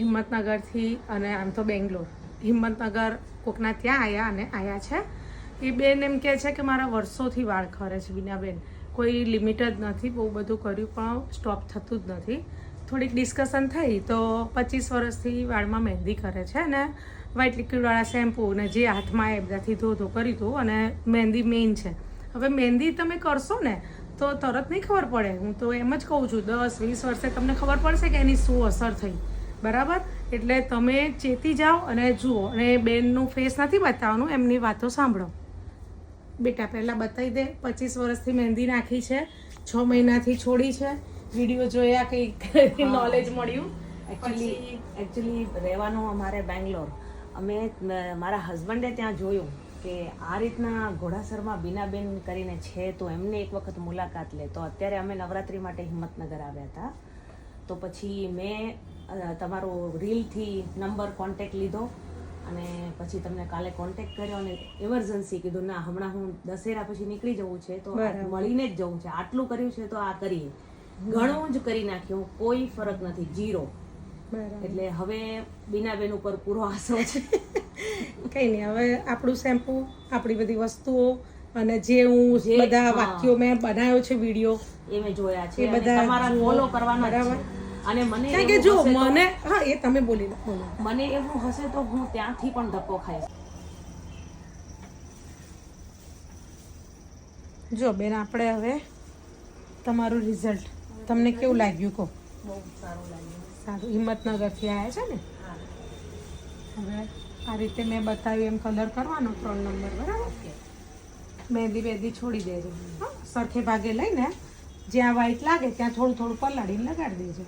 હિંમતનગરથી અને આમ તો બેંગ્લોર, હિંમતનગર કોકના ત્યાં આવ્યા છે. એ બેન એમ કહે છે કે મારા વર્ષોથી વાળ ખરે છે બીનાબેન, કોઈ લિમિટ જ નથી, બહુ બધું કર્યું પણ સ્ટોપ થતું જ નથી. થોડીક ડિસ્કશન થઈ તો 25 વર્ષથી વાળમાં મહેંદી કરે છે અને વ્હાઇટ લિક્વિડવાળા શેમ્પૂ ને જે હાથમાં એ બધાથી ધો કરી દઉં અને મહેંદી મેઇન છે. હવે મહેંદી તમે કરશો ને તો તરત નહીં ખબર પડે. હું તો એમ જ કહું છું 10-20 વર્ષે તમને ખબર પડશે કે એની શું અસર થઈ. બરાબર, એટલે તમે ચેતી જાઓ અને જુઓ. અને બેનનું ફેસ નથી બતાવવાનું, એમની વાતો સાંભળો. બેટા પહેલાં બતાવી દે. 25 વર્ષથી મહેંદી નાખી છે, 6 મહિનાથી છોડી છે, વિડીયો જોયા કંઈક નોલેજ મળ્યું. એકચ્યુઅલી રહેવાનું અમારે બેંગ્લોર. અમે મારા હસબન્ડે ત્યાં જોયું કે આ રીતના ઘોડાસરમાં બીનાબેન કરીને છે, તો એમને એક વખત મુલાકાત લે. તો અત્યારે અમે નવરાત્રિ માટે હિંમતનગર આવ્યા હતા. તો પછી મેં તમારો રીલથી નંબર કોન્ટેક્ટ લીધો અને પછી તમને કાલે કોન્ટેક્ટ કર્યો અને ઇમરજન્સી કીધું ના હમણાં હું દશેરા પછી નીકળી જવું છે તો મળીને જ જવું છે. આટલું કર્યું છે તો આ કરીએ. ઘણું જ કરી નાખ્યું, કોઈ ફરક નથી, 0. એટલે હવે બીનાબેન ઉપર પૂરો આશરો છે. કંઈ નહીં, હવે આપણું શેમ્પૂ, આપણી બધી વસ્તુઓ અને જે હું બધા વાક્યો મેં બનાવ્યો છે વિડીયો એ મેં જોયા છે, બધા તમારા ફોલો કરવાના. બરાબર. અને મને કે જો મને હા એ તમે બોલી લો. મને એવું હશે તો હું ત્યાંથી પણ ધક્કો ખાઈશ. જો બેન, આપણે હવે તમારું રિઝલ્ટ તમને કેવું લાગ્યું કહો? બહુ સારું લાગ્યું. સારું. હિંમતનગરથી આવ્યા છે ને? હવે આ રીતે મેં બતાવ્યું એમ કલર કરવાનો 3 નંબર. બરાબર. મહેંદી છોડી દેજો. સરખે ભાગે લઈને જ્યાં વ્હાઈટ લાગે ત્યાં થોડું પલાળીને લગાડી દેજો.